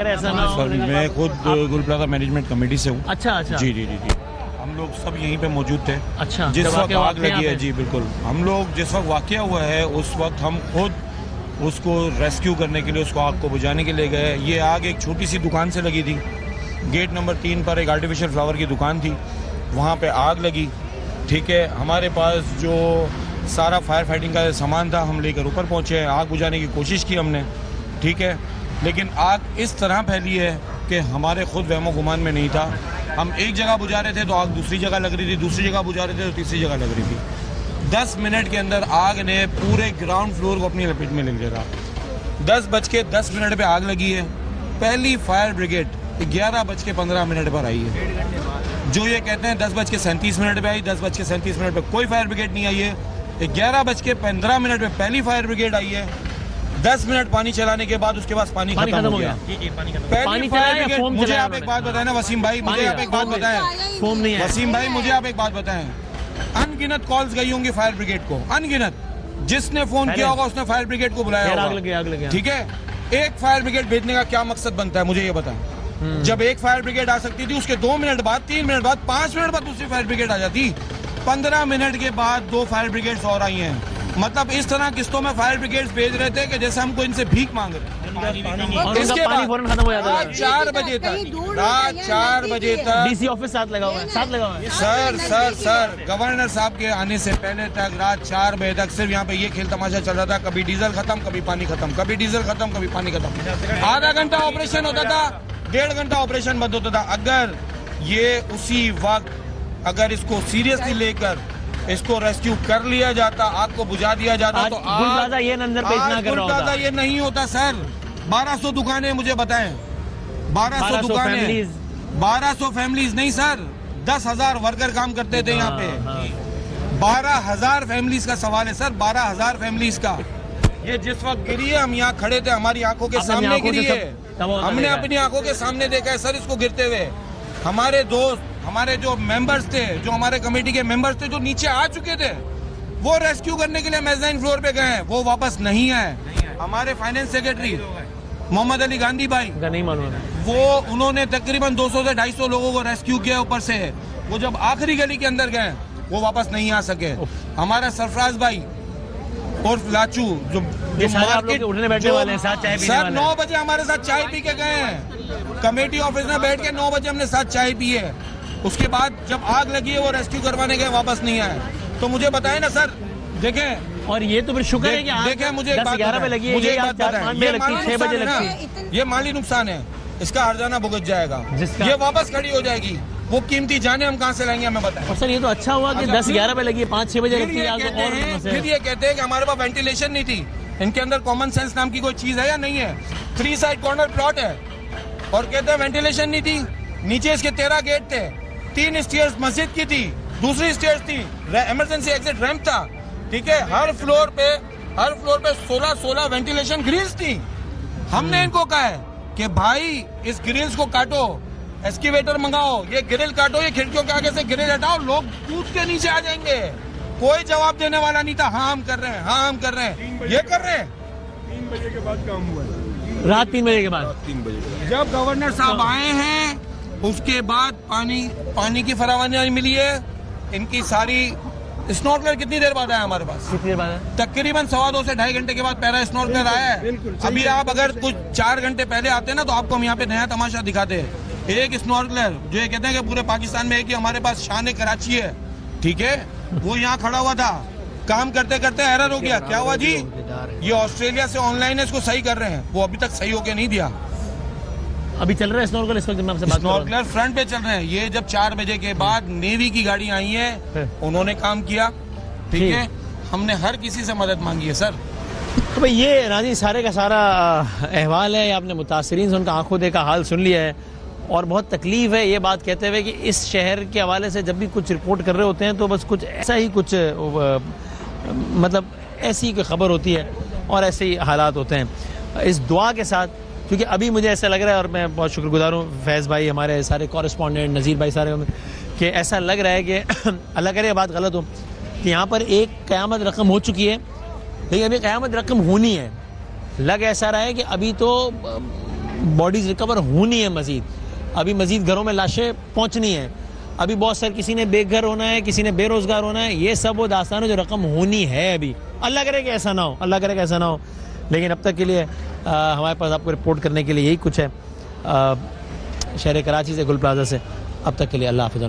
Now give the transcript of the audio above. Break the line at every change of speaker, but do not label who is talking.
ऐसा ना हो।
सर मैं खुद गुल प्लाजा मैनेजमेंट कमेटी से हूँ।
अच्छा अच्छा
जी जी जी जी, हम लोग सब यहीं पे मौजूद थे।
अच्छा,
जिस
जब
वक्त
वाक़या
आग लगी है, जी बिल्कुल, हम लोग जिस वक्त वाक़या हुआ है उस वक्त हम खुद उसको रेस्क्यू करने के लिए, उसको आग को बुझाने के लिए गए। ये आग एक छोटी सी दुकान से लगी थी, गेट नंबर 3 पर एक आर्टिफिशियल फ्लावर की दुकान थी, वहाँ पे आग लगी। ठीक है, हमारे पास जो सारा फायर फाइटिंग का सामान था हम लेकर ऊपर पहुँचे, आग बुझाने की कोशिश की हमने। ठीक है, लेकिन आग इस तरह फैली है कि हमारे खुद वहमो गुमान में नहीं था। हम एक जगह बुझा रहे थे तो आग दूसरी जगह लग रही थी, दूसरी जगह बुझा रहे थे तो तीसरी जगह लग रही थी। 10 मिनट के अंदर आग ने पूरे ग्राउंड फ्लोर को अपनी लपेट में ले लिया। 10:10 पे आग लगी है। पहली फायर ब्रिगेड 11:15 पर आई है। जो ये कहते हैं 10:37 पे आई, 10:37 पे कोई फायर ब्रिगेड नहीं आई है। 11:15 पे पहली फायर ब्रिगेड आई है। 10 मिनट पानी चलाने के बाद उसके पास पानी खत्म हो गया।
पानी चला या फोम
मुझे
चलाया
आप एक बात बताएं ना वसीम भाई, मुझे आप एक बात बताएं।
फोम नहीं है
वसीम भाई, मुझे आप एक बात बताएं। अनगिनत कॉल्स गई होंगी फायर ब्रिगेड को, अनगिनत। जिसने फोन किया होगा उसने फायर ब्रिगेड को बुलाया
आग
होगा।
लगे।
ठीक है, एक फायर ब्रिगेड भेजने का क्या मकसद बनता है, मुझे ये बताएं। जब एक फायर ब्रिगेड आ सकती थी, उसके 2 मिनट बाद, 3 मिनट बाद, 5 मिनट बाद दूसरी फायर ब्रिगेड आ जाती। 15 मिनट के बाद 2 फायर ब्रिगेड्स और आई हैं। मतलब इस तरह किस्तों में फायर ब्रिगेड्स भेज रहे थे कि जैसे हमको इनसे भीख मांग रहे हैं। इसके
पानी फौरन खत्म हो जाता है।
रात 4 बजे तक
डीसी ऑफिस साथ लगा हुआ है।
सर गवर्नर साहब के आने से पहले तक रात 4 बजे तक सिर्फ यहाँ पे ये खेल तमाशा चल रहा था। कभी डीजल खत्म, कभी पानी खत्म, कभी डीजल खत्म, कभी पानी खत्म। आधा घंटा ऑपरेशन होता था, 1.5 घंटा ऑपरेशन बंद होता था। अगर ये उसी वक्त अगर इसको सीरियसली लेकर इसको रेस्क्यू कर लिया जाता, आग को बुझा दिया जाता, तो
गुल प्लाजा ये नंबर पे इतना कर रहा होता।
ये नहीं होता सर। 1200 दुकानें, मुझे बताएं, 1200 दुकानें, 1200 फैमिलीज नहीं सर, 10,000 वर्कर काम करते थे यहाँ पे। 12,000 फैमिलीज का सवाल है सर, 12,000 फैमिलीज का। ये जिस वक्त गिरी है, हम यहाँ खड़े थे, हमारी आंखों के सामने गिरी है, हमने अपनी आंखों के सामने देखा है सर इसको गिरते हुए। हमारे दोस्त, हमारे जो मेंबर्स थे, जो हमारे कमेटी के मेंबर्स थे, जो नीचे आ चुके थे, वो रेस्क्यू करने के लिए मेज़ाइन फ्लोर पे गए, वो वापस नहीं आए। हमारे फाइनेंस सेक्रेटरी मोहम्मद अली गांधी भाई,
नहीं मालूम,
वो उन्होंने तकरीबन 200 से 250 लोगों को रेस्क्यू किया ऊपर से। वो जब आखिरी गली के अंदर गए, वो वापस नहीं आ सके। हमारा सरफराज भाई और लाचू जो मार्केट
उठने बैठने वाले हैं, साथ चाय पीने
सर
वाले
9 बजे हमारे साथ चाय पी के गए हैं। कमेटी ऑफिस में बैठ के 9 बजे हमने साथ चाय पी है। उसके बाद जब आग लगी है वो रेस्क्यू करवाने गए, वापस नहीं आए। तो मुझे बताएं ना सर, देखें।
और ये तो फिर शुक्र है कि
देखें, मुझे एक बात बताएं,
मुझे एक बात
बताएं, ये माली नुकसान है, इसका हर्जाना भुगत जाएगा, ये वापस खड़ी हो जाएगी। वो कीमती जाने हम कहाँ से लाएंगे, हमें बताएं।
और सर ये तो अच्छा हुआ कि 10-11 पे लगी है, 5-6 बजे लगती है।
फिर ये कहते हैं कि हमारे पास वेंटिलेशन नहीं थी। इनके अंदर कॉमन सेंस नाम की कोई चीज है या नहीं है? 3 साइड कॉर्नर प्लॉट है और कहते हैं वेंटिलेशन नहीं थी। नीचे इसके 13 गेट थे, 3 स्टेयर्स मस्जिद की थी, दूसरी स्टेयर्स थी, इमरजेंसी एग्जिट रैंप था। ठीक है, हर फ्लोर पे 16 वेंटिलेशन ग्रिल्स थी। हमने इनको कहा है कि भाई इस ग्रिल्स को काटो, एक्सकेवेटर मंगाओ, ये ग्रिल काटो, ये खिड़कियों के आगे से ग्रिल हटाओ, लोग कूद के नीचे आ जाएंगे। कोई जवाब देने वाला नहीं था। हाँ हम कर रहे हैं, हाँ हम कर रहे हैं, ये कर रहे हैं।
3 बजे के बाद काम हुआ है,
रात 3 बजे के बाद।
3 बजे
जब गवर्नर साहब आए हैं उसके बाद पानी की फरावानी मिली है। इनकी सारी स्नॉर्कलर कितनी देर बाद आया हमारे पास?
कितनी देर बाद है?
तकरीबन 2.25 से 2.5 घंटे के बाद पहला स्नॉर्कलर आया है। अभी आप अगर कुछ 4 घंटे पहले आते ना तो आपको हम यहाँ पे नया तमाशा दिखाते हैं। एक स्नॉर्कलर जो ये कहते हैं कि पूरे पाकिस्तान में है कि हमारे पास शान कराची है, ठीक है, वो यहाँ खड़ा हुआ था, काम करते करते एरर हो गया। क्या हुआ जी? ये ऑस्ट्रेलिया से ऑनलाइन है, इसको सही कर रहे हैं, वो अभी तक सही होके नहीं दिया।
अभी चल रहा है स्नॉर्कलर, इस वक्त मैं आपसे बात कर रहा हूं।
स्नॉर्कलर फ्रंट पे चल रहे हैं। ये जब 4 बजे के बाद नेवी की गाड़ी आई है, उन्होंने काम किया। ठीक है, हमने हर किसी से मदद मांगी है सर।
तो भाई ये नाज़रीन सारे का सारा अहवाल है, आपने मुतासरीन से उनका आंखों देखा हाल सुन लिया है। और बहुत तकलीफ है ये बात कहते हुए कि इस शहर के हवाले से जब भी कुछ रिपोर्ट कर रहे होते हैं तो बस कुछ ऐसा ही कुछ मतलब ऐसी कोई खबर होती है और ऐसे ही हालात होते हैं। इस दुआ के साथ, क्योंकि अभी मुझे ऐसा लग रहा है, और मैं बहुत शुक्रगुजार हूँ फैज़ भाई, हमारे सारे कॉरेस्पॉन्डेंट, नज़ीर भाई, सारे, कि ऐसा लग रहा है कि अल्लाह करे बात गलत हो कि यहाँ पर एक क़यामत रकम हो चुकी है, लेकिन अभी क़यामत रकम होनी है। लग ऐसा रहा है कि अभी तो बॉडीज रिकवर होनी है मजीद, अभी मजीद घरों में लाशें पहुंचनी है, अभी बहुत सारे किसी ने बेघर होना है, किसी ने बेरोजगार होना है, ये सब वो दास्तान है जो रकम होनी है अभी। अल्लाह करे कि ऐसा ना हो, अल्लाह करे कि ऐसा ना हो, लेकिन अब तक के लिए हमारे पास आपको रिपोर्ट करने के लिए यही कुछ है। शहर कराची से, गुल प्लाजा से, अब तक के लिए अल्लाह हाफ़िज़।